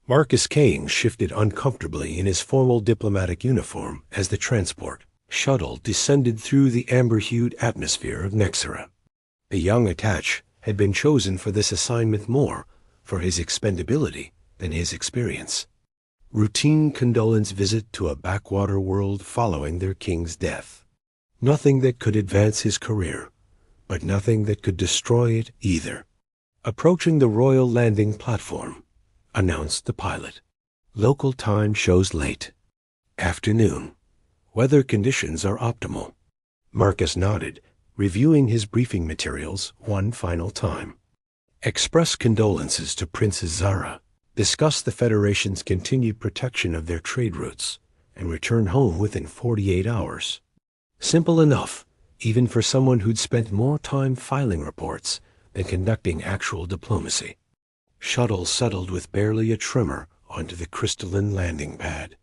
Marcus Kane shifted uncomfortably in his formal diplomatic uniform as the transport shuttle descended through the amber-hued atmosphere of Nexera. The young Attach had been chosen for this assignment more for his expendability than his experience. Routine condolence visit to a backwater world following their king's death. Nothing that could advance his career, but nothing that could destroy it either. Approaching the royal landing platform, announced the pilot. Local time shows late. Afternoon. Weather conditions are optimal. Marcus nodded, reviewing his briefing materials one final time. Express condolences to Princess Zara, discuss the Federation's continued protection of their trade routes, and return home within 48 hours. Simple enough, even for someone who'd spent more time filing reports than conducting actual diplomacy. Shuttle settled with barely a tremor onto the crystalline landing pad.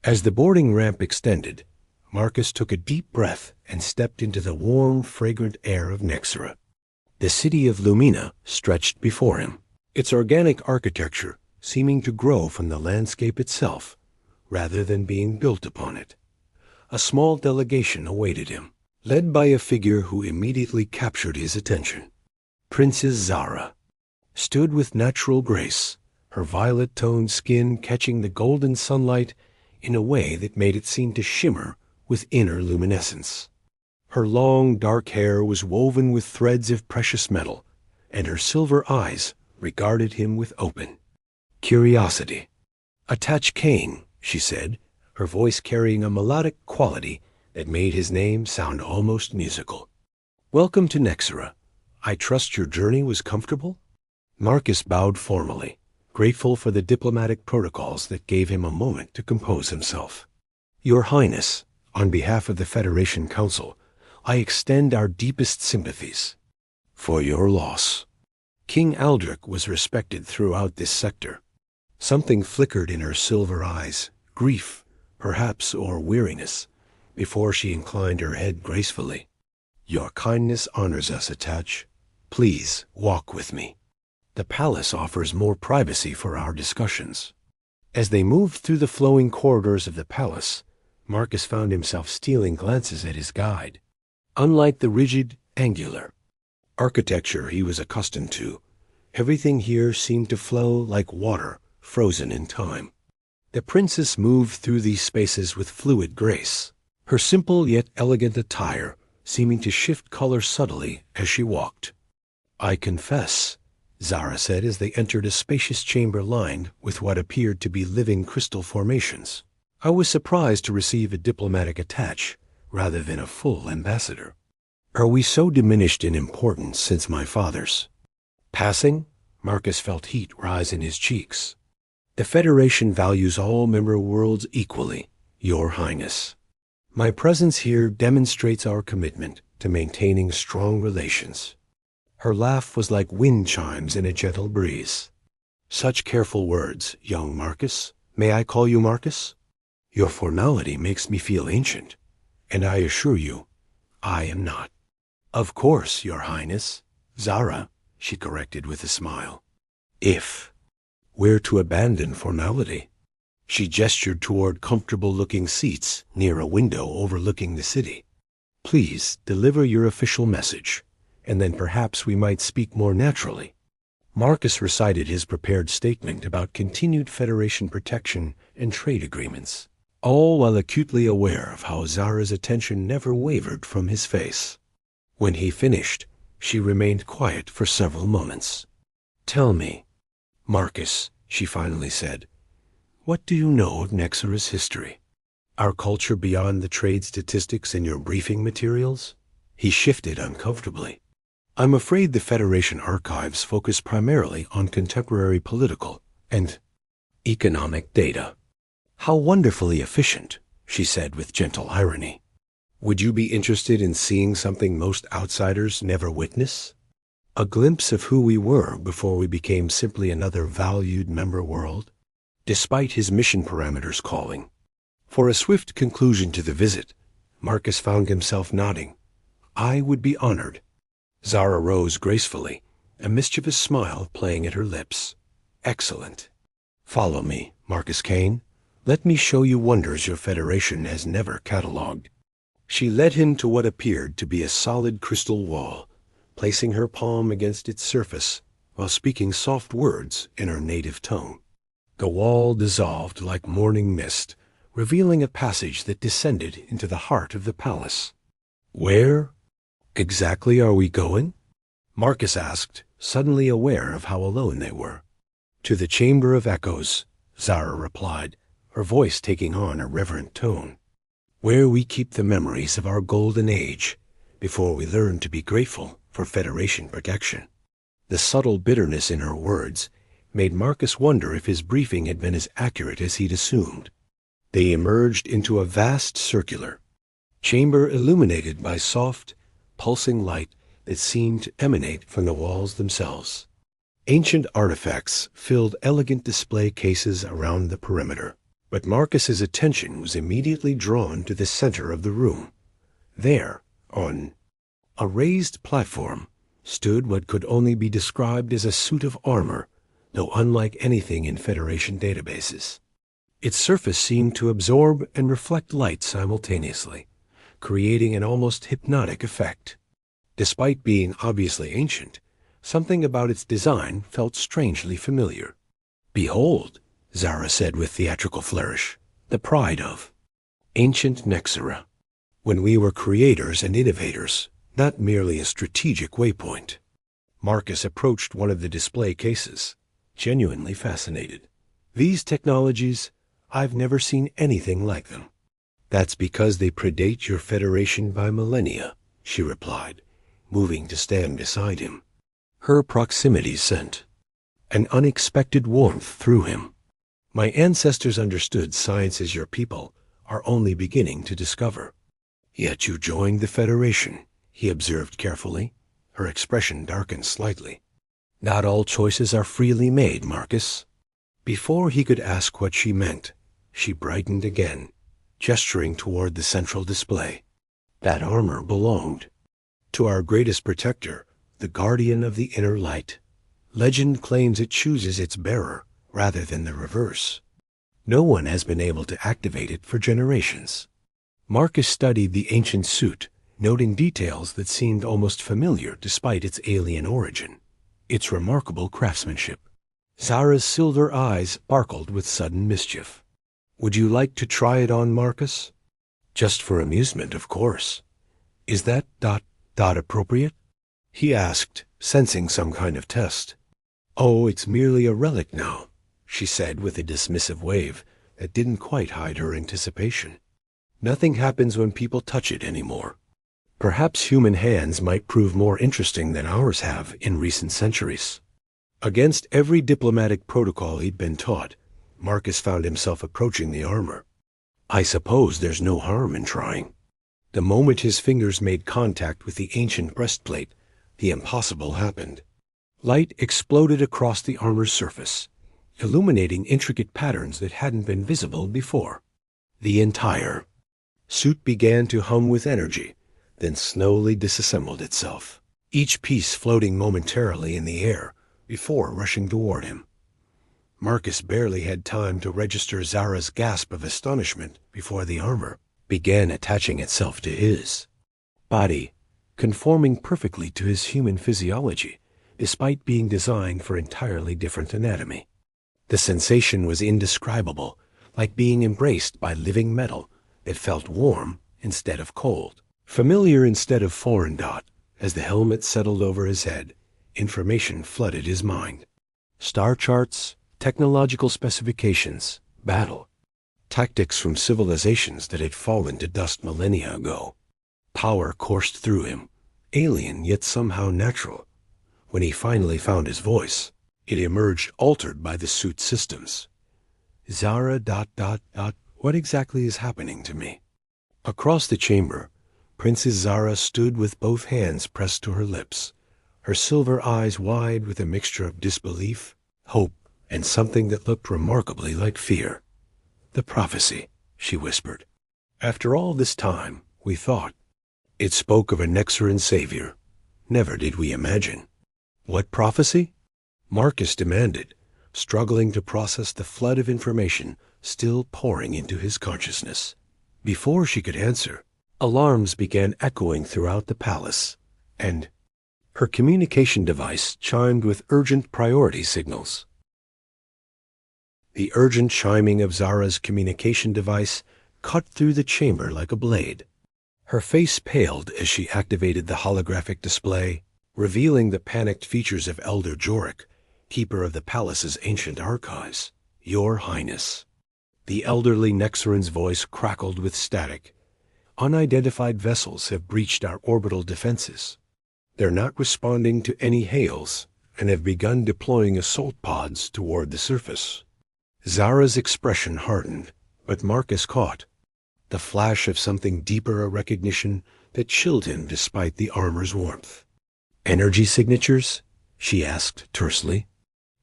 As the boarding ramp extended, Marcus took a deep breath and stepped into the warm, fragrant air of Nexera. The city of Lumina stretched before him, its organic architecture seeming to grow from the landscape itself, rather than being built upon it. A small delegation awaited him, led by a figure who immediately captured his attention. Princess Zara stood with natural grace, her violet-toned skin catching the golden sunlight in a way that made it seem to shimmer with inner luminescence. Her long, dark hair was woven with threads of precious metal, and her silver eyes regarded him with open curiosity. "Attach Kane," she said, her voice carrying a melodic quality that made his name sound almost musical. "Welcome to Nexera. I trust your journey was comfortable?" Marcus bowed formally, grateful for the diplomatic protocols that gave him a moment to compose himself. "Your Highness, on behalf of the Federation Council, I extend our deepest sympathies for your loss." King Aldrich was respected throughout this sector. Something flickered in her silver eyes, grief, perhaps, or weariness, before she inclined her head gracefully. "Your kindness honors us, Attach. Please walk with me. The palace offers more privacy for our discussions." As they moved through the flowing corridors of the palace, Marcus found himself stealing glances at his guide. Unlike the rigid, angular architecture he was accustomed to, everything here seemed to flow like water frozen in time. The princess moved through these spaces with fluid grace, her simple yet elegant attire seeming to shift color subtly as she walked. "I confess," Zara said as they entered a spacious chamber lined with what appeared to be living crystal formations, "I was surprised to receive a diplomatic attach rather than a full ambassador. Are we so diminished in importance since my father's passing?" Marcus felt heat rise in his cheeks. "The Federation values all member worlds equally, Your Highness. My presence here demonstrates our commitment to maintaining strong relations." Her laugh was like wind chimes in a gentle breeze. "Such careful words, young Marcus. May I call you Marcus? Your formality makes me feel ancient, and I assure you, I am not." "Of course, Your Highness. Zara," she corrected with a smile. "If we're to abandon formality." She gestured toward comfortable-looking seats near a window overlooking the city. "Please deliver your official message, and then perhaps we might speak more naturally." Marcus recited his prepared statement about continued Federation protection and trade agreements, all while acutely aware of how Zara's attention never wavered from his face. When he finished, she remained quiet for several moments. "Tell me, Marcus," she finally said, "what do you know of Nexera's history? Our culture beyond the trade statistics in your briefing materials?" He shifted uncomfortably. "I'm afraid the Federation archives focus primarily on contemporary political and economic data." "How wonderfully efficient," she said with gentle irony. "Would you be interested in seeing something most outsiders never witness? A glimpse of who we were before we became simply another valued member world?" Despite his mission parameters calling for a swift conclusion to the visit, Marcus found himself nodding. "I would be honored." Zara rose gracefully, a mischievous smile playing at her lips. "Excellent. Follow me, Marcus Kane. Let me show you wonders your Federation has never catalogued. She led him to what appeared to be a solid crystal wall, placing her palm against its surface while speaking soft words in her native tongue. The wall dissolved like morning mist, revealing a passage that descended into the heart of the palace. Where exactly are we going? Marcus asked, suddenly aware of how alone they were. To the Chamber of Echoes, Zara replied, her voice taking on a reverent tone. Where we keep the memories of our golden age, before we learn to be grateful for Federation protection. The subtle bitterness in her words made Marcus wonder if his briefing had been as accurate as he'd assumed. They emerged into a vast circular chamber illuminated by soft, pulsing light that seemed to emanate from the walls themselves. Ancient artifacts filled elegant display cases around the perimeter, but Marcus's attention was immediately drawn to the center of the room. There, on a raised platform, stood what could only be described as a suit of armor, though unlike anything in Federation databases. Its surface seemed to absorb and reflect light simultaneously, creating an almost hypnotic effect. Despite being obviously ancient, something about its design felt strangely familiar. Behold, Zara said with theatrical flourish, the pride of ancient Nexera. When we were creators and innovators, not merely a strategic waypoint. Marcus approached one of the display cases, genuinely fascinated. These technologies, I've never seen anything like them. That's because they predate your Federation by millennia, she replied, moving to stand beside him. Her proximity sent an unexpected warmth through him. My ancestors understood sciences your people are only beginning to discover. Yet you joined the Federation, he observed carefully. Her expression darkened slightly. Not all choices are freely made, Marcus. Before he could ask what she meant, she brightened again, gesturing toward the central display. That armor belonged to our greatest protector, the guardian of the inner light. Legend claims it chooses its bearer rather than the reverse. No one has been able to activate it for generations. Marcus studied the ancient suit, noting details that seemed almost familiar despite its alien origin. Its remarkable craftsmanship. Zara's silver eyes sparkled with sudden mischief. Would you like to try it on, Marcus? Just for amusement, of course. Is that ... appropriate? He asked, sensing some kind of test. Oh, it's merely a relic now, she said with a dismissive wave that didn't quite hide her anticipation. Nothing happens when people touch it anymore. Perhaps human hands might prove more interesting than ours have in recent centuries. Against every diplomatic protocol he'd been taught, Marcus found himself approaching the armor. I suppose there's no harm in trying. The moment his fingers made contact with the ancient breastplate, the impossible happened. Light exploded across the armor's surface, illuminating intricate patterns that hadn't been visible before. The entire suit began to hum with energy, then slowly disassembled itself, each piece floating momentarily in the air before rushing toward him. Marcus barely had time to register Zara's gasp of astonishment before the armor began attaching itself to his body, conforming perfectly to his human physiology, despite being designed for entirely different anatomy. The sensation was indescribable, like being embraced by living metal that felt warm instead of cold, familiar instead of foreign. As the helmet settled over his head, information flooded his mind. Star charts, technological specifications, battle tactics from civilizations that had fallen to dust millennia ago. Power coursed through him, alien yet somehow natural. When he finally found his voice, it emerged altered by the suit's systems. Zara ... What exactly is happening to me? Across the chamber, Princess Zara stood with both hands pressed to her lips, her silver eyes wide with a mixture of disbelief, hope, and something that looked remarkably like fear. The prophecy, she whispered. After all this time, we thought. It spoke of a Nexeran savior. Never did we imagine. What prophecy? Marcus demanded, struggling to process the flood of information still pouring into his consciousness. Before she could answer, alarms began echoing throughout the palace, and her communication device chimed with urgent priority signals. The urgent chiming of Zara's communication device cut through the chamber like a blade. Her face paled as she activated the holographic display, revealing the panicked features of Elder Jorik, keeper of the palace's ancient archives. "Your Highness." The elderly Nexarin's voice crackled with static. "Unidentified vessels have breached our orbital defenses. They're not responding to any hails and have begun deploying assault pods toward the surface." Zara's expression hardened, but Marcus caught the flash of something deeper, a recognition that chilled him despite the armor's warmth. "Energy signatures?" she asked tersely.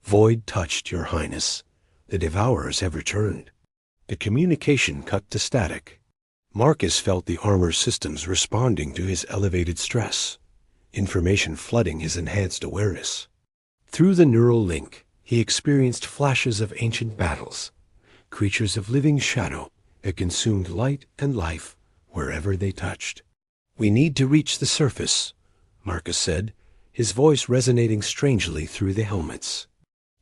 "Void touched, Your Highness. The Devourers have returned." The communication cut to static. Marcus felt the armor's systems responding to his elevated stress, information flooding his enhanced awareness. Through the neural link, he experienced flashes of ancient battles, creatures of living shadow that consumed light and life wherever they touched. "We need to reach the surface," Marcus said, his voice resonating strangely through the helmets.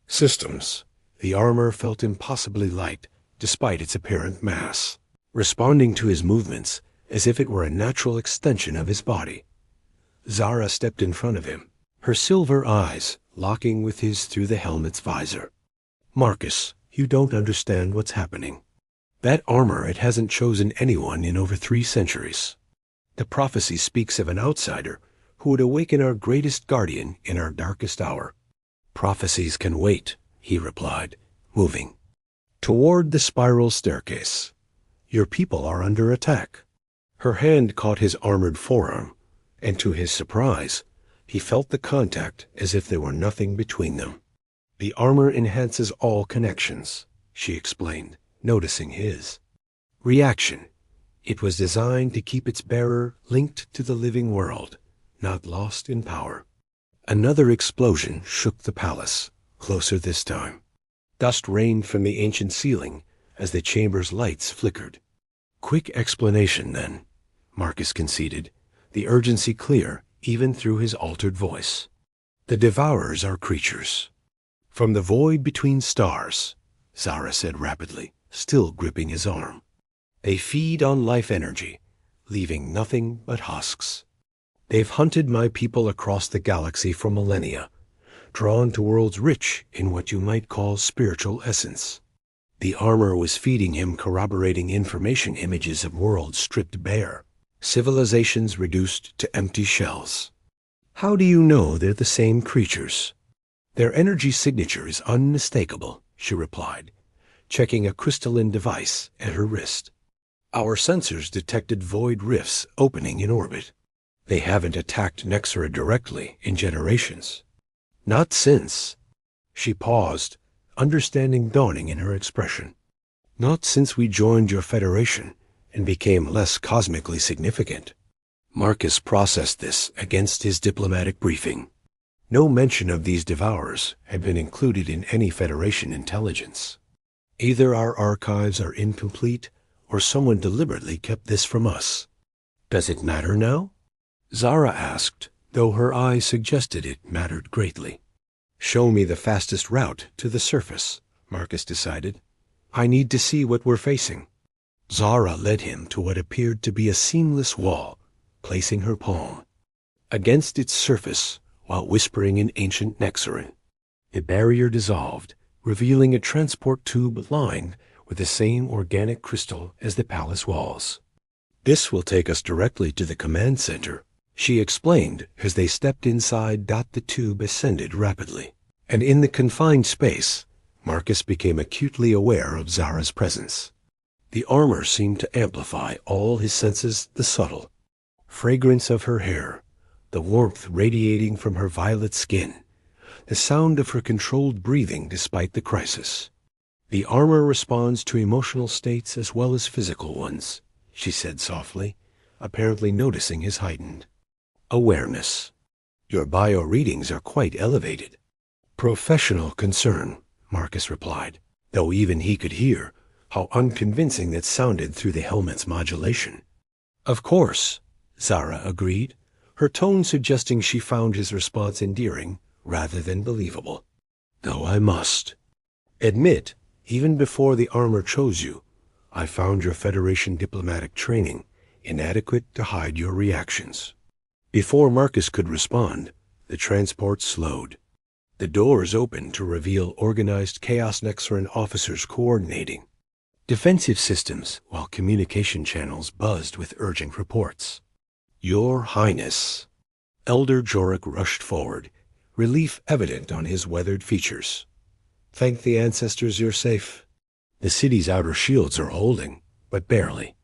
Systems. The armor felt impossibly light despite its apparent mass, responding to his movements as if it were a natural extension of his body. Zara stepped in front of him, her silver eyes locking with his through the helmet's visor. "Marcus, you don't understand what's happening. That armor, it hasn't chosen anyone in over 3 centuries. The prophecy speaks of an outsider who would awaken our greatest guardian in our darkest hour." "Prophecies can wait," he replied, moving toward the spiral staircase. "Your people are under attack." Her hand caught his armored forearm, and to his surprise, he felt the contact as if there were nothing between them. "The armor enhances all connections," she explained, noticing his reaction. "It was designed to keep its bearer linked to the living world, not lost in power." Another explosion shook the palace, closer this time. Dust rained from the ancient ceiling as the chamber's lights flickered. "Quick explanation, then," Marcus conceded, the urgency clear even through his altered voice. "The Devourers are creatures from the void between stars," Zara said rapidly, still gripping his arm. "They feed on life energy, leaving nothing but husks. They've hunted my people across the galaxy for millennia, drawn to worlds rich in what you might call spiritual essence." The armor was feeding him corroborating information images of worlds stripped bare, civilizations reduced to empty shells. "How do you know they're the same creatures?" "Their energy signature is unmistakable," she replied, checking a crystalline device at her wrist. "Our sensors detected void rifts opening in orbit. They haven't attacked Nexara directly in generations." "Not since." She paused, understanding dawning in her expression. "Not since we joined your federation and became less cosmically significant." Marcus processed this against his diplomatic briefing. No mention of these Devourers had been included in any Federation intelligence. Either our archives are incomplete, or someone deliberately kept this from us. "Does it matter now?" Zara asked, though her eyes suggested it mattered greatly. "Show me the fastest route to the surface," Marcus decided. "I need to see what we're facing." Zara led him to what appeared to be a seamless wall, placing her palm against its surface while whispering in ancient Nexarin. The barrier dissolved, revealing a transport tube lined with the same organic crystal as the palace walls. "This will take us directly to the command center," she explained as they stepped inside. The tube ascended rapidly, and in the confined space, Marcus became acutely aware of Zara's presence. The armor seemed to amplify all his senses, the subtle fragrance of her hair, the warmth radiating from her violet skin, the sound of her controlled breathing despite the crisis. "The armor responds to emotional states as well as physical ones," she said softly, apparently noticing his heightened awareness. "Your bio readings are quite elevated." "Professional concern," Marcus replied, though even he could hear how unconvincing that sounded through the helmet's modulation. Of course, Zara agreed, her tone suggesting she found his response endearing rather than believable. Though I must admit, even before the armor chose you, I found your Federation diplomatic training inadequate to hide your reactions. Before Marcus could respond, the transport slowed. The doors opened to reveal organized Chaos Nexaran officers coordinating defensive systems while communication channels buzzed with urgent reports. Your Highness. Elder Jorek rushed forward, relief evident on his weathered features. Thank the ancestors you're safe. The city's outer shields are holding, but barely.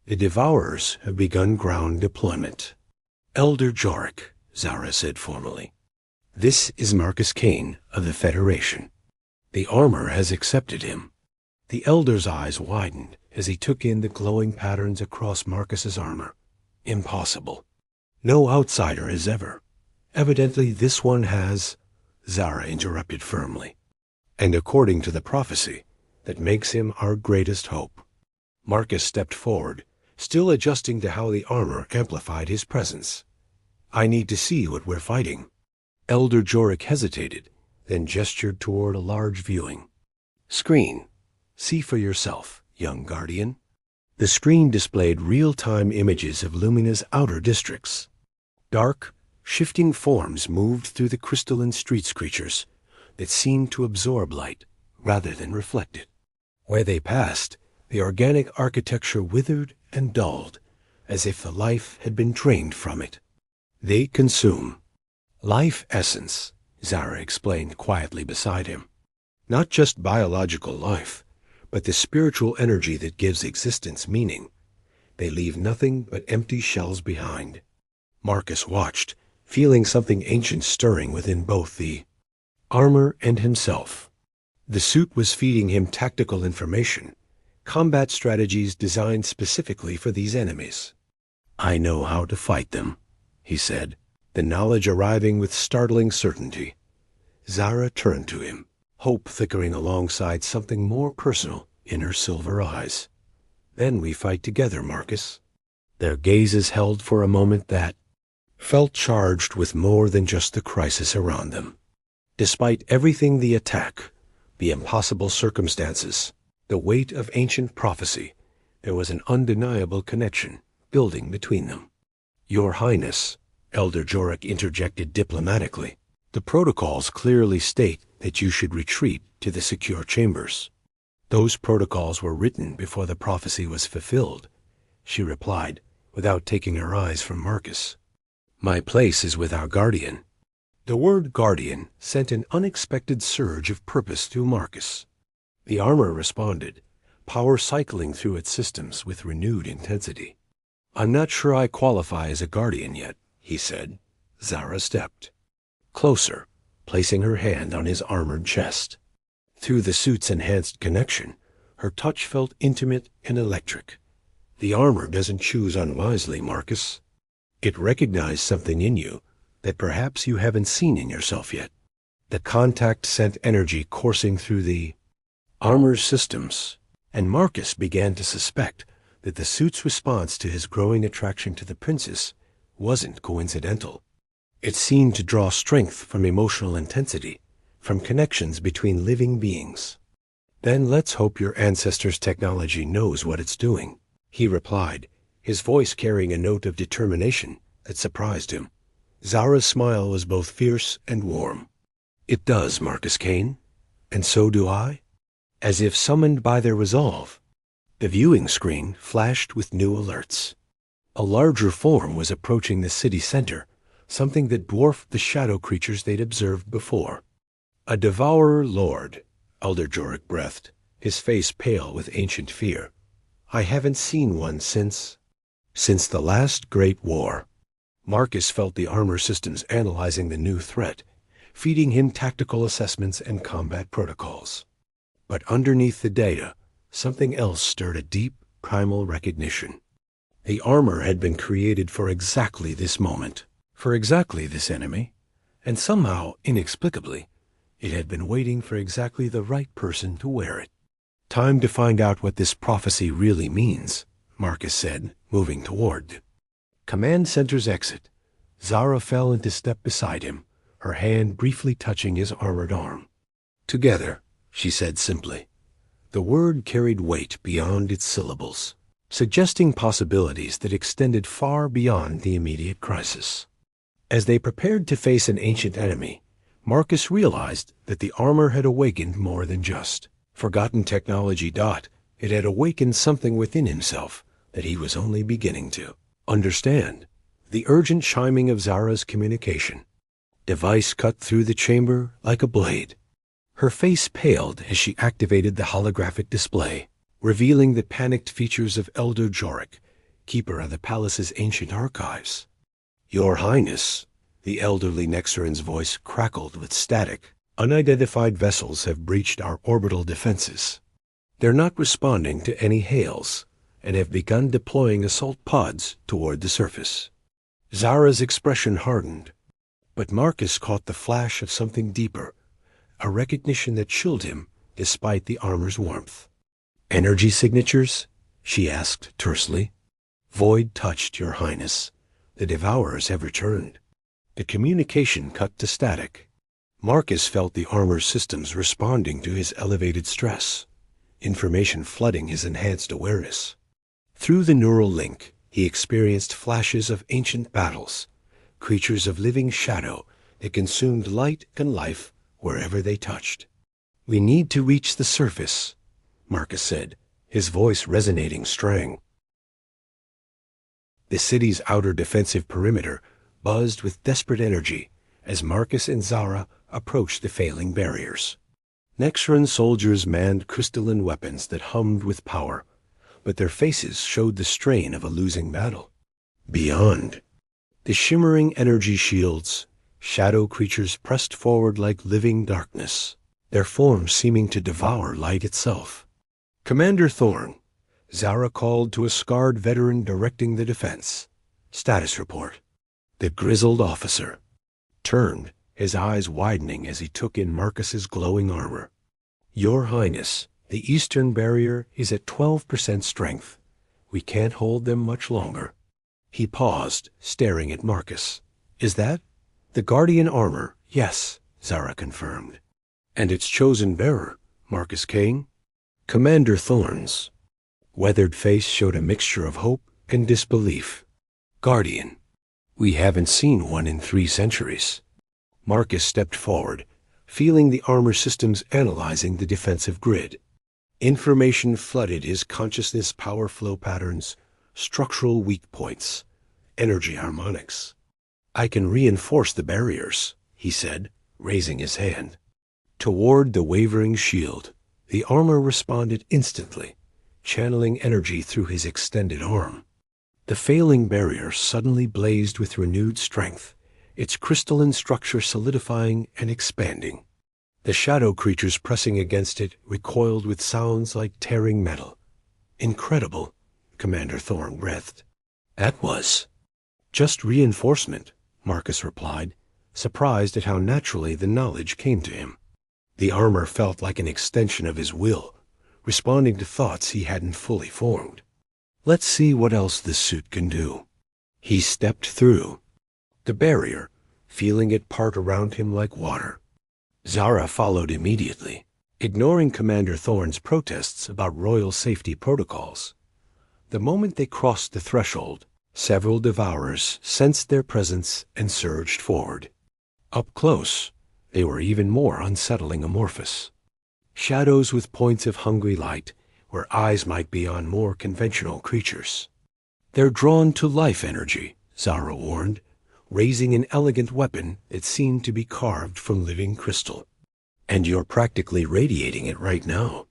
The Devourers have begun ground deployment. Elder Jorek, Zara said formally. This is Marcus Kane of the Federation. The armor has accepted him. The Elder's eyes widened as he took in the glowing patterns across Marcus's armor. Impossible. No outsider has ever. Evidently this one has, Zara interrupted firmly. And according to the prophecy, that makes him our greatest hope. Marcus stepped forward, still adjusting to how the armor amplified his presence. I need to see what we're fighting. Elder Jorek hesitated, then gestured toward a large viewing screen. See for yourself, young guardian. The screen displayed real-time images of Lumina's outer districts. Dark, shifting forms moved through the crystalline streets creatures that seemed to absorb light rather than reflect it. Where they passed, the organic architecture withered and dulled, as if the life had been drained from it. They consume life essence, Zara explained quietly beside him. Not just biological life, but the spiritual energy that gives existence meaning. They leave nothing but empty shells behind. Marcus watched, feeling something ancient stirring within both the armor and himself. The suit was feeding him tactical information, combat strategies designed specifically for these enemies. I know how to fight them, he said, the knowledge arriving with startling certainty. Zara turned to him, hope flickering alongside something more personal in her silver eyes. Then we fight together, Marcus. Their gazes held for a moment that felt charged with more than just the crisis around them. Despite everything, the attack, the impossible circumstances, the weight of ancient prophecy, there was an undeniable connection building between them. Your Highness, Elder Jorek interjected diplomatically, the protocols clearly state that you should retreat to the secure chambers. Those protocols were written before the prophecy was fulfilled, she replied, without taking her eyes from Marcus. My place is with our guardian. The word guardian sent an unexpected surge of purpose through Marcus. The armor responded, power cycling through its systems with renewed intensity. I'm not sure I qualify as a guardian yet, he said. Zara stepped closer, placing her hand on his armored chest. Through the suit's enhanced connection, her touch felt intimate and electric. The armor doesn't choose unwisely, Marcus. It recognized something in you that perhaps you haven't seen in yourself yet. The contact sent energy coursing through the armor's systems, and Marcus began to suspect that the suit's response to his growing attraction to the princess wasn't coincidental. It seemed to draw strength from emotional intensity, from connections between living beings. Then let's hope your ancestors' technology knows what it's doing, he replied, his voice carrying a note of determination that surprised him. Zara's smile was both fierce and warm. It does, Marcus Kane, and so do I. As if summoned by their resolve, the viewing screen flashed with new alerts. A larger form was approaching the city center, something that dwarfed the shadow creatures they'd observed before. A devourer lord, Elder Jorek breathed, his face pale with ancient fear. I haven't seen one since the last great war. Marcus felt the armor systems analyzing the new threat, feeding him tactical assessments and combat protocols. But underneath the data, something else stirred a deep, primal recognition. The armor had been created for exactly this moment, for exactly this enemy, and somehow, inexplicably, It had been waiting for exactly the right person to wear it. "Time to find out what this prophecy really means," Marcus said, moving toward Command Center's exit. Zara fell into step beside him, her hand briefly touching his armored arm. "Together," she said simply. The word carried weight beyond its syllables, suggesting possibilities that extended far beyond the immediate crisis. As they prepared to face an ancient enemy, Marcus realized that the armor had awakened more than just forgotten technology. It had awakened something within himself that he was only beginning to understand. The urgent chiming of Zara's communication device cut through the chamber like a blade. Her face paled as she activated the holographic display, revealing the panicked features of Elder Jorik, keeper of the palace's ancient archives. "Your Highness," the elderly Nexaran's voice crackled with static, "unidentified vessels have breached our orbital defenses. They're not responding to any hails and have begun deploying assault pods toward the surface." Zara's expression hardened, but Marcus caught the flash of something deeper, a recognition that chilled him despite the armor's warmth. "Energy signatures?" she asked tersely. "Void touched, Your Highness. The Devourers have returned." The communication cut to static. Marcus felt the armor's systems responding to his elevated stress, information flooding his enhanced awareness. Through the neural link, he experienced flashes of ancient battles, creatures of living shadow that consumed light and life wherever they touched. "We need to reach the surface," Marcus said, his voice resonating strong. The city's outer defensive perimeter buzzed with desperate energy as Marcus and Zara approached the failing barriers. Nexaran soldiers manned crystalline weapons that hummed with power, but their faces showed the strain of a losing battle. Beyond, the shimmering energy shields, shadow creatures pressed forward like living darkness, their forms seeming to devour light itself. "Commander Thorn," Zara called to a scarred veteran directing the defense. "Status report." The grizzled officer turned, his eyes widening as he took in Marcus's glowing armor. "Your Highness, the eastern barrier is at 12% strength. We can't hold them much longer." He paused, staring at Marcus. "Is that?" "The Guardian armor, yes," Zara confirmed. "And its chosen bearer, Marcus King?" Commander Thorn's weathered face showed a mixture of hope and disbelief. "Guardian. We haven't seen one in 3 centuries. Marcus stepped forward, feeling the armor systems analyzing the defensive grid. Information flooded his consciousness: power flow patterns, structural weak points, energy harmonics. "I can reinforce the barriers," he said, raising his hand. Toward the wavering shield, the armor responded instantly, channeling energy through his extended arm. The failing barrier suddenly blazed with renewed strength, its crystalline structure solidifying and expanding. The shadow creatures pressing against it recoiled with sounds like tearing metal. "Incredible," Commander Thorn breathed. "That was just reinforcement," Marcus replied, surprised at how naturally the knowledge came to him. The armor felt like an extension of his will, responding to thoughts he hadn't fully formed. "Let's see what else this suit can do." He stepped through the barrier, feeling it part around him like water. Zara followed immediately, ignoring Commander Thorn's protests about royal safety protocols. The moment they crossed the threshold, several Devourers sensed their presence and surged forward. Up close, they were even more unsettling amorphous. Shadows with points of hungry light, where eyes might be on more conventional creatures. "They're drawn to life energy," Zara warned, raising an elegant weapon that seemed to be carved from living crystal. "And you're practically radiating it right now."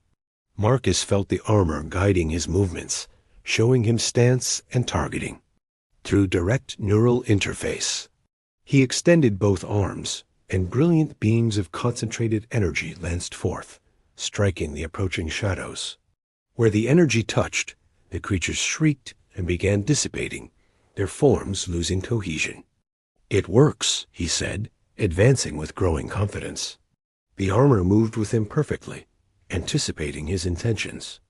Marcus felt the armor guiding his movements, showing him stance and targeting. Through direct neural interface, he extended both arms, and brilliant beams of concentrated energy lanced forth, striking the approaching shadows. Where the energy touched, the creatures shrieked and began dissipating, their forms losing cohesion. "It works," he said, advancing with growing confidence. The armor moved with him perfectly, anticipating his intentions.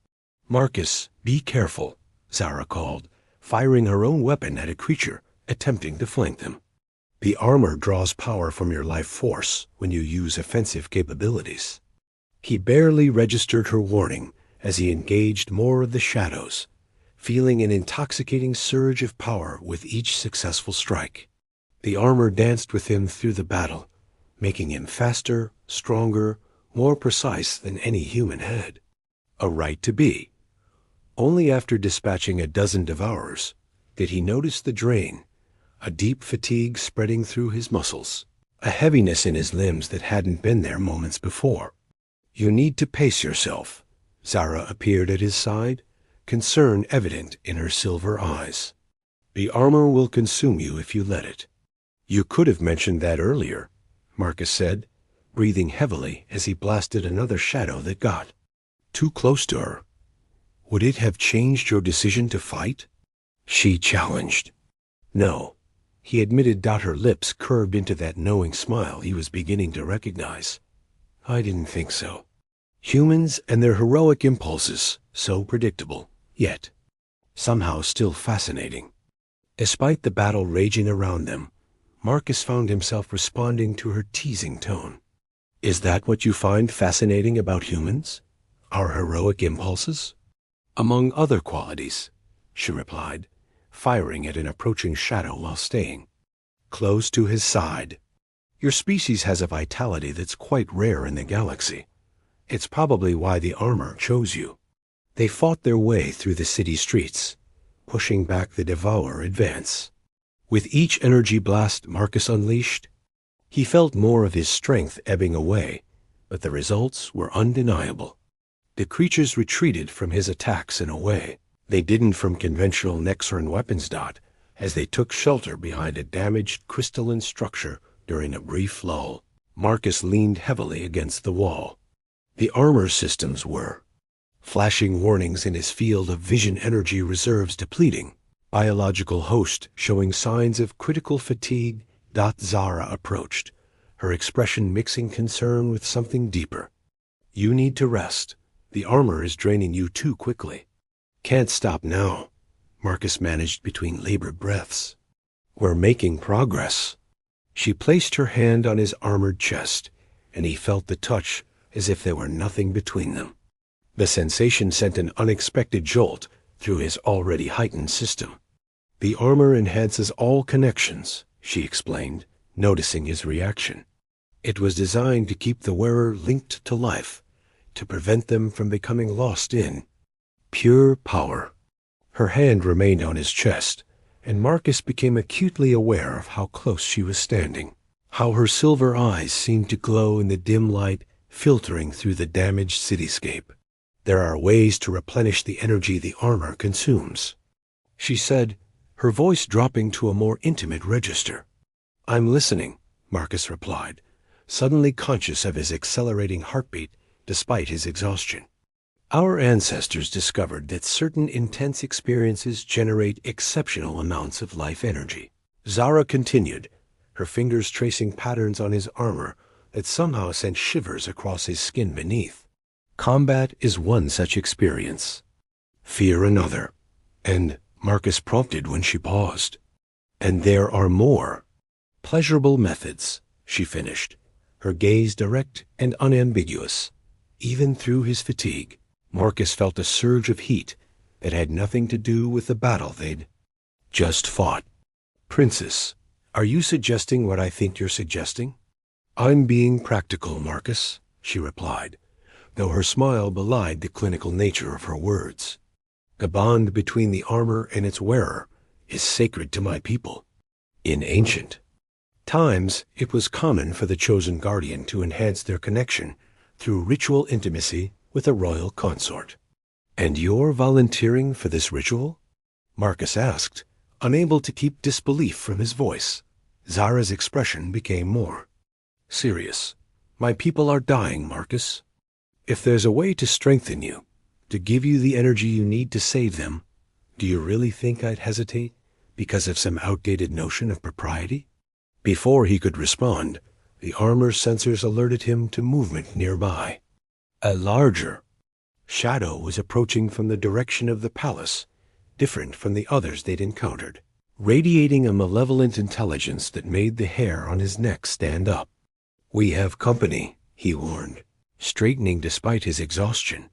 "Marcus, be careful," Zara called, firing her own weapon at a creature attempting to flank them. "The armor draws power from your life force when you use offensive capabilities." He barely registered her warning as he engaged more of the shadows, feeling an intoxicating surge of power with each successful strike. The armor danced with him through the battle, making him faster, stronger, more precise than any human had. A right to be. Only after dispatching a dozen devourers did he notice the drain, a deep fatigue spreading through his muscles, a heaviness in his limbs that hadn't been there moments before. "You need to pace yourself." Zara appeared at his side, concern evident in her silver eyes. "The armor will consume you if you let it." "You could have mentioned that earlier," Marcus said, breathing heavily as he blasted another shadow that got too close to her. "Would it have changed your decision to fight?" She challenged. "No," he admitted. Her lips curved into that knowing smile he was beginning to recognize. "I didn't think so." Humans and their heroic impulses, so predictable, yet somehow still fascinating. Despite the battle raging around them, Marcus found himself responding to her teasing tone. "Is that what you find fascinating about humans? Our heroic impulses?" "Among other qualities," she replied, firing at an approaching shadow while staying close to his side. "Your species has a vitality that's quite rare in the galaxy. It's probably why the armor chose you." They fought their way through the city streets, pushing back the devourer advance. With each energy blast Marcus unleashed, he felt more of his strength ebbing away, but the results were undeniable. The creatures retreated from his attacks in a way they didn't from conventional Nexaran weapons, as they took shelter behind a damaged crystalline structure during a brief lull. Marcus leaned heavily against the wall. The armor systems were flashing warnings in his field of vision, energy reserves depleting, biological host showing signs of critical fatigue. Zara approached, her expression mixing concern with something deeper. "You need to rest. The armor is draining you too quickly." "Can't stop now," Marcus managed between labored breaths. "We're making progress." She placed her hand on his armored chest, and he felt the touch as if there were nothing between them. The sensation sent an unexpected jolt through his already heightened system. "The armor enhances all connections," she explained, noticing his reaction. "It was designed to keep the wearer linked to life, to prevent them from becoming lost in pure power." Her hand remained on his chest, and Marcus became acutely aware of how close she was standing, how her silver eyes seemed to glow in the dim light filtering through the damaged cityscape. "There are ways to replenish the energy the armor consumes," she said, her voice dropping to a more intimate register. "I'm listening," Marcus replied, suddenly conscious of his accelerating heartbeat despite his exhaustion. "Our ancestors discovered that certain intense experiences generate exceptional amounts of life energy," Zara continued, her fingers tracing patterns on his armor that somehow sent shivers across his skin beneath. "Combat is one such experience. Fear another." And Marcus prompted when she paused. "And there are more. Pleasurable methods," she finished, her gaze direct and unambiguous. Even through his fatigue, Marcus felt a surge of heat that had nothing to do with the battle they'd just fought. "Princess, are you suggesting what I think you're suggesting?" "I'm being practical, Marcus," she replied, though her smile belied the clinical nature of her words. "The bond between the armor and its wearer is sacred to my people. In ancient times, it was common for the chosen guardian to enhance their connection through ritual intimacy with a royal consort." "And you're volunteering for this ritual?" Marcus asked, unable to keep disbelief from his voice. Zara's expression became more serious. "My people are dying, Marcus. If there's a way to strengthen you, to give you the energy you need to save them, do you really think I'd hesitate because of some outdated notion of propriety?" Before he could respond, The armor sensors alerted him to movement nearby. A larger shadow was approaching from the direction of the palace, different from the others they'd encountered, radiating a malevolent intelligence that made the hair on his neck stand up. "We have company," he warned, straightening despite his exhaustion.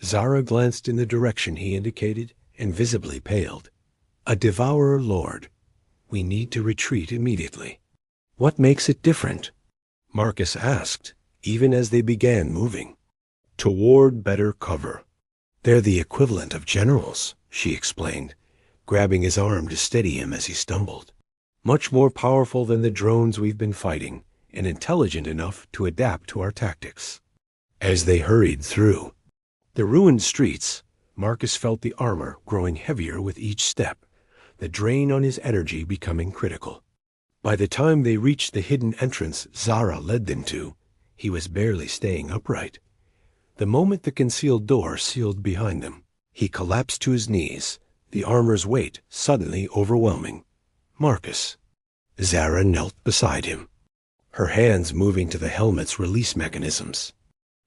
Zara glanced in the direction he indicated and visibly paled. "A devourer lord. We need to retreat immediately." "What makes it different?" Marcus asked, even as they began moving. "Toward better cover. They're the equivalent of generals," she explained, grabbing his arm to steady him as he stumbled. "Much more powerful than the drones we've been fighting, and intelligent enough to adapt to our tactics." As they hurried through the ruined streets, Marcus felt the armor growing heavier with each step, the drain on his energy becoming critical. By the time they reached the hidden entrance Zara led them to, he was barely staying upright. The moment the concealed door sealed behind them, he collapsed to his knees, the armor's weight suddenly overwhelming. "Marcus." Zara knelt beside him, her hands moving to the helmet's release mechanisms.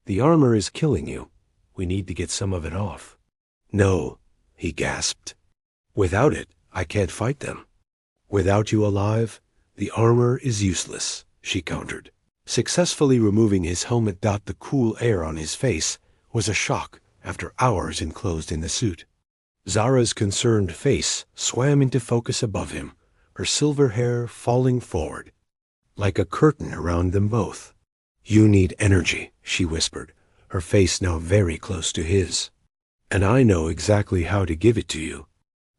"The armor is killing you. We need to get some of it off." "No," he gasped. "Without it, I can't fight them." "Without you alive, the armor is useless," she countered. Successfully removing his helmet. The cool air on his face was a shock after hours enclosed in the suit. Zara's concerned face swam into focus above him, her silver hair falling forward, like a curtain around them both. "You need energy," she whispered, her face now very close to his. "And I know exactly how to give it to you."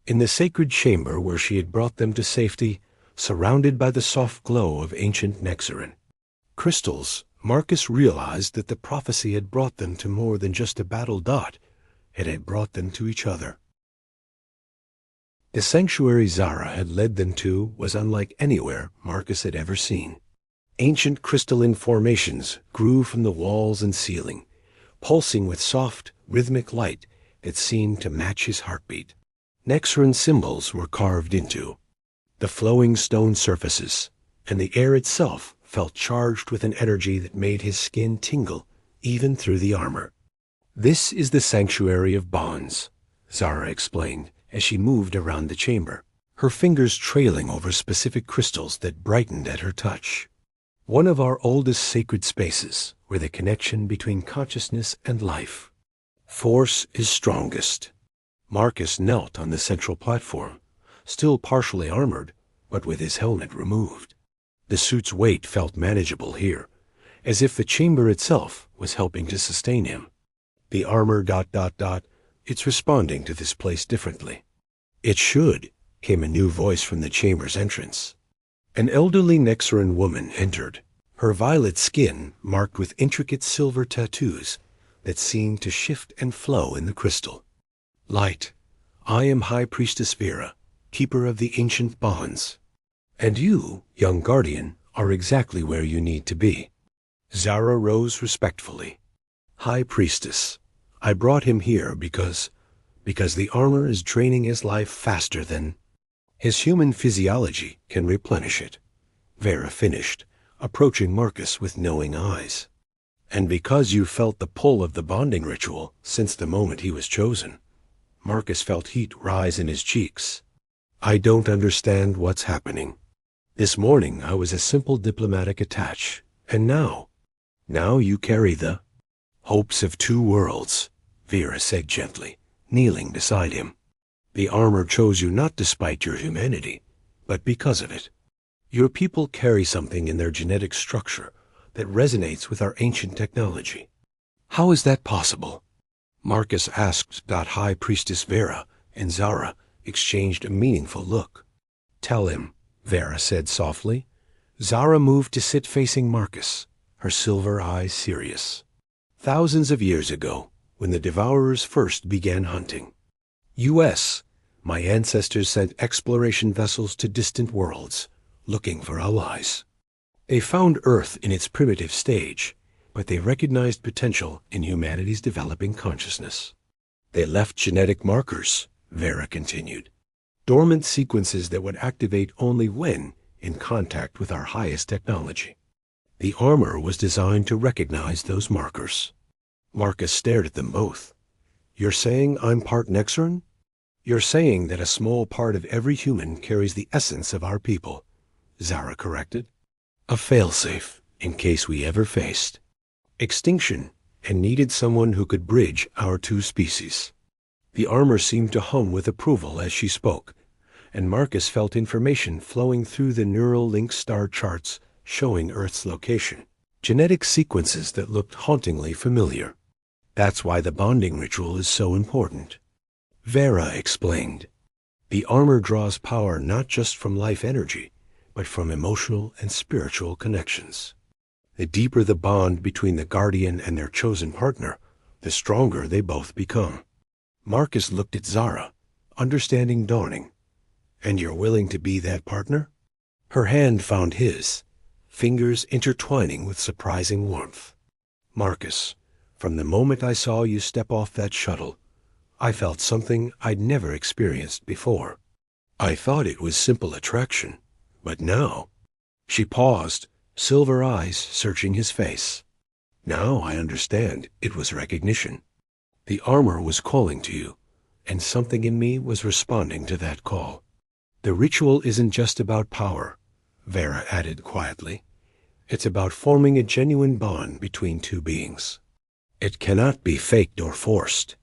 In the sacred chamber where she had brought them to safety, surrounded by the soft glow of ancient Nexarin crystals, Marcus realized that the prophecy had brought them to more than just a battle. It had brought them to each other. The sanctuary Zara had led them to was unlike anywhere Marcus had ever seen. Ancient crystalline formations grew from the walls and ceiling, pulsing with soft, rhythmic light that seemed to match his heartbeat. Nexarin symbols were carved into the flowing stone surfaces, and the air itself felt charged with an energy that made his skin tingle even through the armor. "This is the sanctuary of bonds," Zara explained as she moved around the chamber, her fingers trailing over specific crystals that brightened at her touch. "One of our oldest sacred spaces, where the connection between consciousness and life. Force is strongest." Marcus knelt on the central platform, still partially armored, but with his helmet removed. The suit's weight felt manageable here, as if the chamber itself was helping to sustain him. "The armor... it's responding to this place differently." "It should," came a new voice from the chamber's entrance. An elderly Nexarin woman entered, her violet skin marked with intricate silver tattoos that seemed to shift and flow in the crystal. "Light, I am High Priestess Vera, keeper of the ancient bonds. And you, young guardian, are exactly where you need to be." Zara rose respectfully. "High Priestess, I brought him here because the armor is draining his life faster than his human physiology can replenish it," Vera finished, approaching Marcus with knowing eyes. "And because you felt the pull of the bonding ritual since the moment he was chosen." Marcus felt heat rise in his cheeks. "I don't understand what's happening. This morning I was a simple diplomatic attach, and now you carry the hopes of two worlds," Vera said gently, kneeling beside him. "The armor chose you not despite your humanity, but because of it. Your people carry something in their genetic structure that resonates with our ancient technology." "How is that possible?" Marcus asked. High Priestess Vera and Zara exchanged a meaningful look. "Tell him," Vera said softly. Zara moved to sit facing Marcus, her silver eyes serious. "Thousands of years ago, when the Devourers first began hunting, U.S., my ancestors sent exploration vessels to distant worlds, looking for allies. They found Earth in its primitive stage, but they recognized potential in humanity's developing consciousness. They left genetic markers," Vera continued, "dormant sequences that would activate only when in contact with our highest technology. The armor was designed to recognize those markers. Marcus stared at them both. "You're saying I'm part Nexeran?" "You're saying that a small part of every human carries the essence of our people," Zara corrected. "A failsafe, in case we ever faced extinction and needed someone who could bridge our two species." The armor seemed to hum with approval as she spoke, and Marcus felt information flowing through the neural link star charts showing Earth's location, genetic sequences that looked hauntingly familiar. "That's why the bonding ritual is so important," Vera explained. "The armor draws power not just from life energy, but from emotional and spiritual connections. The deeper the bond between the guardian and their chosen partner, the stronger they both become." Marcus looked at Zara, understanding dawning. "And you're willing to be that partner?" Her hand found his, fingers intertwining with surprising warmth. "Marcus, from the moment I saw you step off that shuttle, I felt something I'd never experienced before. I thought it was simple attraction, but now—" She paused, silver eyes searching his face. "Now I understand it was recognition. The armor was calling to you, and something in me was responding to that call. The ritual isn't just about power," Vera added quietly. "It's about forming a genuine bond between two beings. It cannot be faked or forced.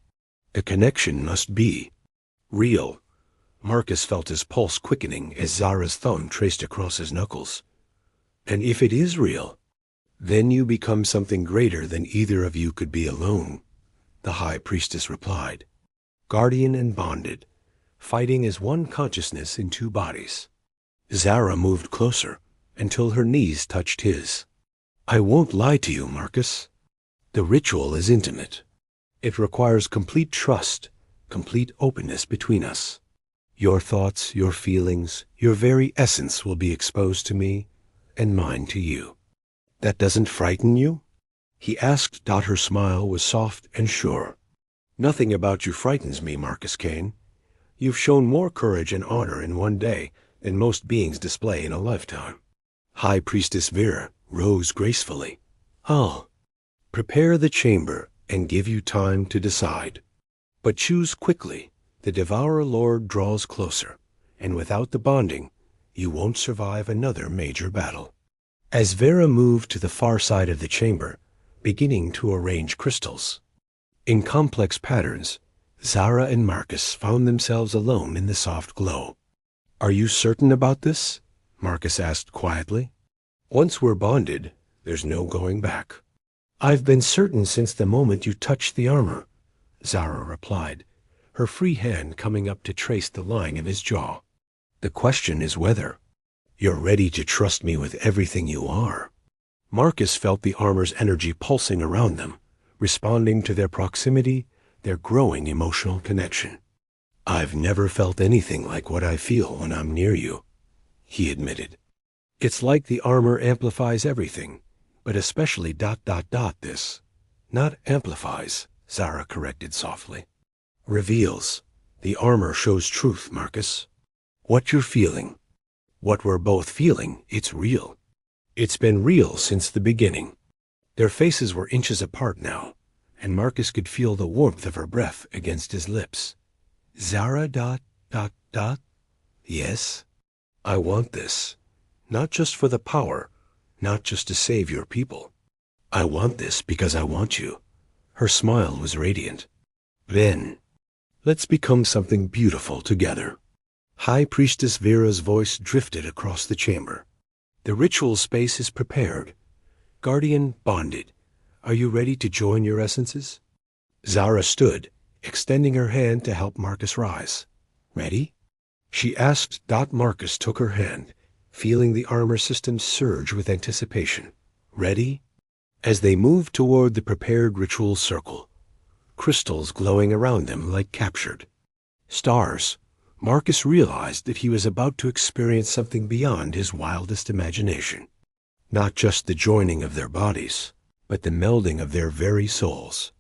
A connection must be real." Marcus felt his pulse quickening as Zara's thumb traced across his knuckles. "And if it is real, then you become something greater than either of you could be alone," the High Priestess replied. "Guardian and bonded, fighting as one consciousness in two bodies." Zara moved closer until her knees touched his. "I won't lie to you, Marcus. The ritual is intimate. It requires complete trust, complete openness between us. Your thoughts, your feelings, your very essence will be exposed to me, and mine to you." "That doesn't frighten you?" he asked. Her smile was soft and sure. "Nothing about you frightens me, Marcus Kane. You've shown more courage and honor in one day than most beings display in a lifetime." High Priestess Vera rose gracefully. "I'll prepare the chamber and give you time to decide. But choose quickly. The Devourer Lord draws closer, and without the bonding, you won't survive another major battle." As Vera moved to the far side of the chamber, beginning to arrange crystals in complex patterns, Zara and Marcus found themselves alone in the soft glow. "Are you certain about this?" Marcus asked quietly. "Once we're bonded, there's no going back." "I've been certain since the moment you touched the armor," Zara replied, her free hand coming up to trace the line of his jaw. "The question is whether you're ready to trust me with everything you are." Marcus felt the armor's energy pulsing around them, responding to their proximity, their growing emotional connection. "I've never felt anything like what I feel when I'm near you," he admitted. "It's like the armor amplifies everything, but especially ... this. Not amplifies," Zara corrected softly. "Reveals. The armor shows truth, Marcus. What you're feeling, what we're both feeling, it's real. It's been real since the beginning." Their faces were inches apart now, and Marcus could feel the warmth of her breath against his lips. "Zara ... Yes? I want this. Not just for the power, not just to save your people. I want this because I want you." Her smile was radiant. "Then, let's become something beautiful together." High Priestess Vera's voice drifted across the chamber. "The ritual space is prepared. Guardian bonded. Are you ready to join your essences?" Zara stood, extending her hand to help Marcus rise. "Ready?" she asked. Marcus took her hand, feeling the armor system surge with anticipation. "Ready?" As they moved toward the prepared ritual circle, crystals glowing around them like captured stars, Marcus realized that he was about to experience something beyond his wildest imagination. Not just the joining of their bodies, but the melding of their very souls.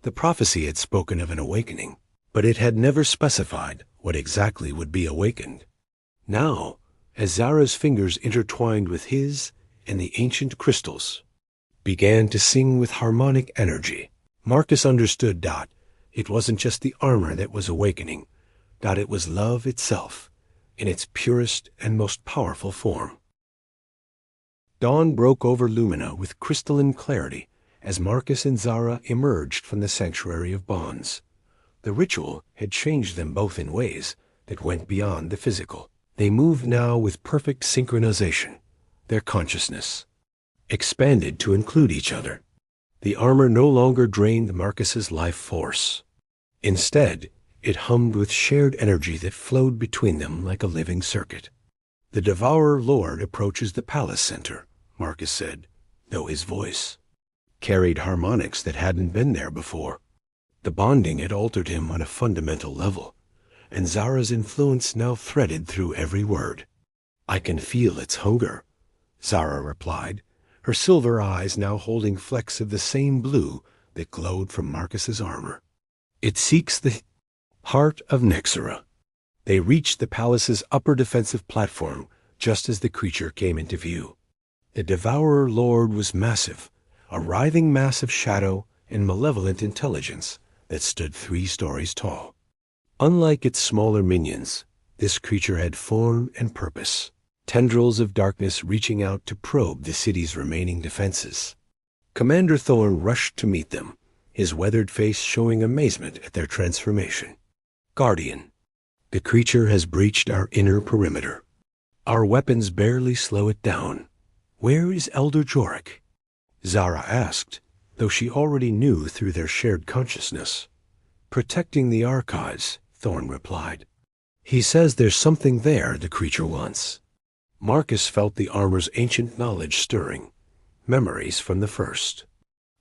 The prophecy had spoken of an awakening, but it had never specified what exactly would be awakened. Now, as Zara's fingers intertwined with his and the ancient crystals began to sing with harmonic energy. Marcus understood that it wasn't just the armor that was awakening, that it was love itself in its purest and most powerful form. Dawn broke over Lumina with crystalline clarity as Marcus and Zara emerged from the sanctuary of bonds. The ritual had changed them both in ways that went beyond the physical. They moved now with perfect synchronization. Their consciousness expanded to include each other. The armor no longer drained Marcus's life force. Instead, it hummed with shared energy that flowed between them like a living circuit. "The Devourer Lord approaches the palace center," Marcus said, though his voice carried harmonics that hadn't been there before. The bonding had altered him on a fundamental level, and Zara's influence now threaded through every word. "I can feel its hunger," Zara replied, her silver eyes now holding flecks of the same blue that glowed from Marcus's armor. "It seeks the heart of Nexera." They reached the palace's upper defensive platform just as the creature came into view. The Devourer Lord was massive, a writhing mass of shadow and malevolent intelligence that stood 3 stories tall. Unlike its smaller minions, this creature had form and purpose, tendrils of darkness reaching out to probe the city's remaining defenses. Commander Thorn rushed to meet them, his weathered face showing amazement at their transformation. "Guardian, the creature has breached our inner perimeter. Our weapons barely slow it down. Where is Elder Jorik?" Zara asked, though she already knew through their shared consciousness. "Protecting the archives," Thorn replied. "He says there's something there the creature wants." Marcus felt the armor's ancient knowledge stirring, memories from the first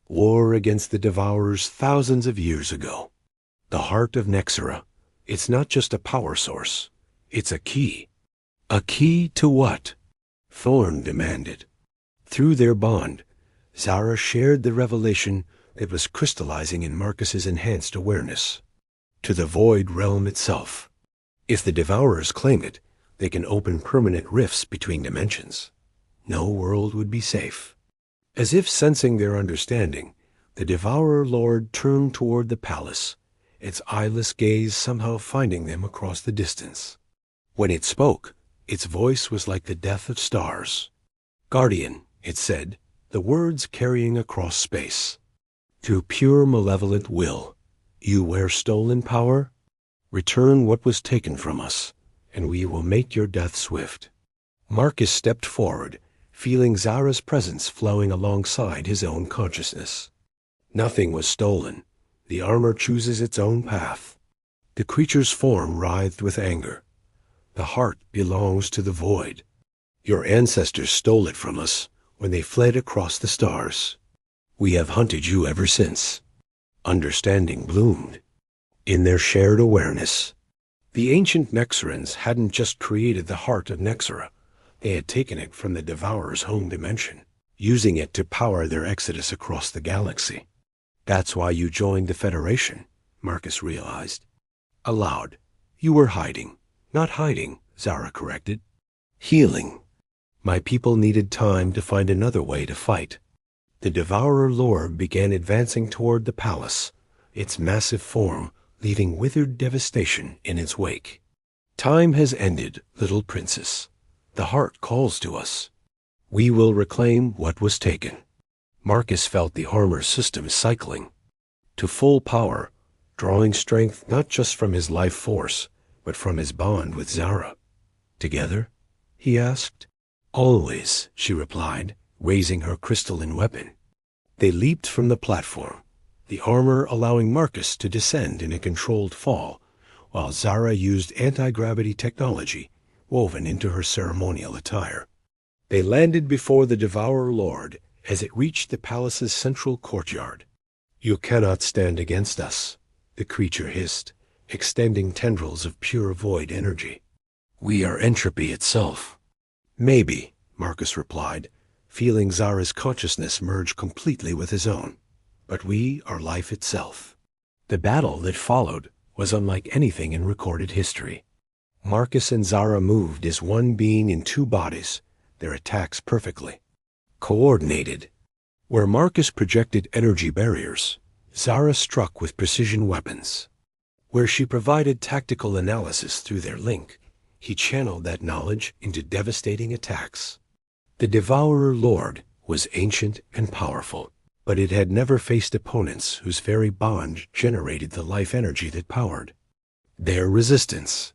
war against the Devourers thousands of years ago. The heart of Nexera, it's not just a power source, it's a key. "A key to what?" Thorn demanded. Through their bond, Zara shared the revelation that was crystallizing in Marcus's enhanced awareness. To the void realm itself. If the Devourers claim it, they can open permanent rifts between dimensions. No world would be safe. As if sensing their understanding, the Devourer Lord turned toward the palace, its eyeless gaze somehow finding them across the distance. When it spoke, its voice was like the death of stars. "Guardian," it said, the words carrying across space. "To pure malevolent will, you wear stolen power? Return what was taken from us, and we will make your death swift." Marcus stepped forward, feeling Zara's presence flowing alongside his own consciousness. Nothing was stolen. The armor chooses its own path. The creature's form writhed with anger. "The heart belongs to the void. Your ancestors stole it from us when they fled across the stars. We have hunted you ever since." Understanding bloomed in their shared awareness. The ancient Nexerans hadn't just created the heart of Nexera. They had taken it from the Devourer's home dimension, using it to power their exodus across the galaxy. "That's why you joined the Federation," Marcus realized. Aloud, "You were hiding." "Not hiding," Zara corrected. "Healing. My people needed time to find another way to fight." The Devourer Lord began advancing toward the palace, its massive form leaving withered devastation in its wake. "Time has ended, little princess. The heart calls to us. We will reclaim what was taken." Marcus felt the armor system cycling to full power, drawing strength not just from his life force, but from his bond with Zara. "Together?" he asked. "Always," she replied, raising her crystalline weapon. They leaped from the platform, the armor allowing Marcus to descend in a controlled fall, while Zara used anti-gravity technology woven into her ceremonial attire. They landed before the Devourer Lord as it reached the palace's central courtyard. "You cannot stand against us," the creature hissed, extending tendrils of pure void energy. "We are entropy itself." "Maybe," Marcus replied, feeling Zara's consciousness merge completely with his own. "But we are life itself." The battle that followed was unlike anything in recorded history. Marcus and Zara moved as one being in 2 bodies, their attacks perfectly Coordinated. Where Marcus projected energy barriers, Zara struck with precision weapons. Where she provided tactical analysis through their link, he channeled that knowledge into devastating attacks. The Devourer Lord was ancient and powerful, but it had never faced opponents whose very bond generated the life energy that powered their resistance.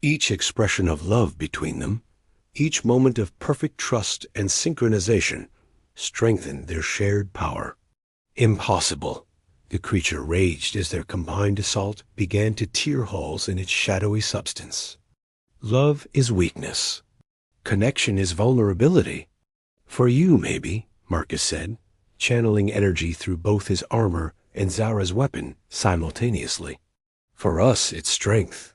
Each expression of love between them, each moment of perfect trust and synchronization, strengthened their shared power. Impossible, the creature raged as their combined assault began to tear holes in its shadowy substance. Love is weakness. Connection is vulnerability. For you, maybe, Marcus said, channeling energy through both his armor and Zara's weapon simultaneously. For us, it's strength.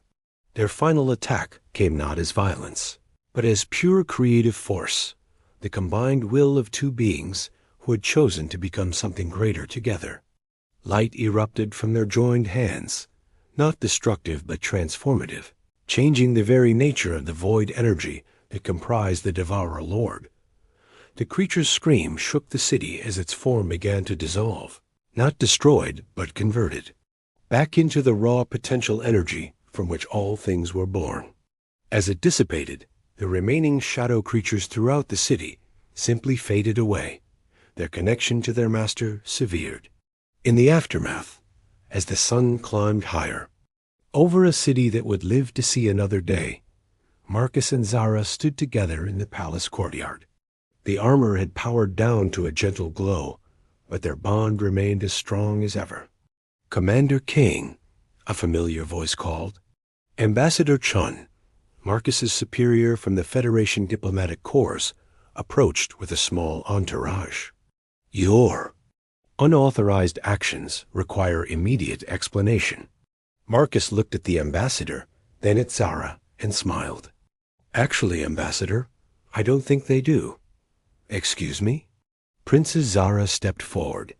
Their final attack came not as violence, but as pure creative force, the combined will of two beings who had chosen to become something greater together. Light erupted from their joined hands, not destructive but transformative, changing the very nature of the void energy that comprised the Devourer Lord. The creature's scream shook the city as its form began to dissolve, not destroyed but converted, back into the raw potential energy from which all things were born. As it dissipated, the remaining shadow creatures throughout the city simply faded away, their connection to their master severed. In the aftermath, as the sun climbed higher, over a city that would live to see another day, Marcus and Zara stood together in the palace courtyard. The armor had powered down to a gentle glow, but their bond remained as strong as ever. "Commander King," a familiar voice called. Ambassador Chun, Marcus's superior from the Federation Diplomatic Corps, approached with a small entourage. "Your unauthorized actions require immediate explanation." Marcus looked at the ambassador, then at Zara, and smiled. "Actually, Ambassador, I don't think they do." "Excuse me?" Princess Zara stepped forward,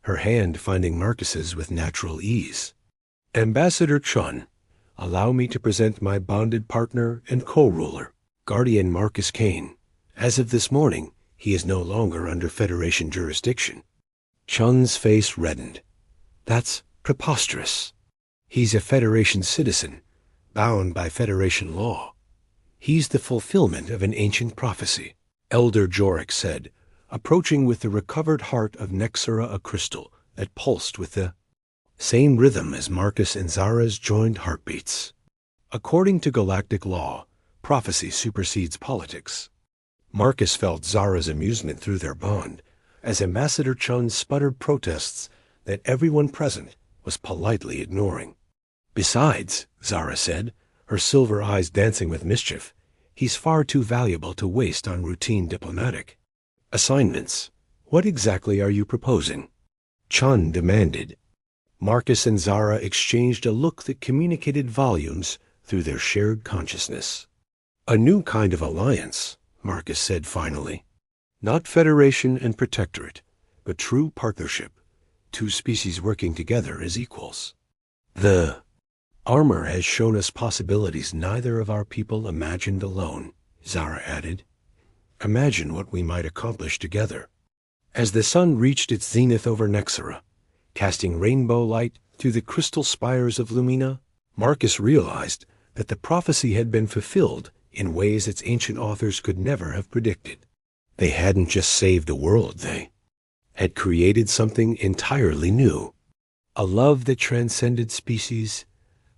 her hand finding Marcus's with natural ease. "Ambassador Chun, allow me to present my bonded partner and co-ruler, Guardian Marcus Kane. As of this morning, he is no longer under Federation jurisdiction." Chun's face reddened. "That's preposterous. He's a Federation citizen, bound by Federation law. He's the fulfillment of an ancient prophecy," Elder Jorik said, approaching with the recovered heart of Nexera, a crystal that pulsed with the same rhythm as Marcus and Zara's joined heartbeats. According to galactic law, prophecy supersedes politics. Marcus felt Zara's amusement through their bond, as Ambassador Chun sputtered protests that everyone present was politely ignoring. "Besides," Zara said, her silver eyes dancing with mischief, "he's far too valuable to waste on routine diplomatic assignments. What exactly are you proposing?" Chun demanded. Marcus and Zara exchanged a look that communicated volumes through their shared consciousness. "A new kind of alliance," Marcus said finally. "Not federation and protectorate, but true partnership, two species working together as equals. The armor has shown us possibilities neither of our people imagined alone," Zara added. "Imagine what we might accomplish together." As the sun reached its zenith over Nexera, casting rainbow light through the crystal spires of Lumina, Marcus realized that the prophecy had been fulfilled in ways its ancient authors could never have predicted. They hadn't just saved a world, they had created something entirely new. A love that transcended species,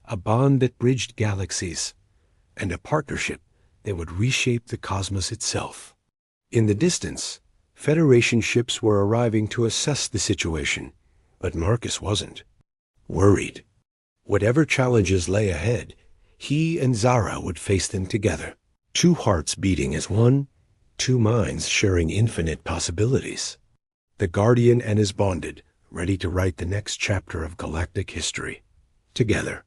a bond that bridged galaxies, and a partnership that would reshape the cosmos itself. In the distance, Federation ships were arriving to assess the situation, but Marcus wasn't worried. Whatever challenges lay ahead, he and Zara would face them together. Two hearts beating as one, two minds sharing infinite possibilities. The Guardian and his bonded, ready to write the next chapter of galactic history. Together.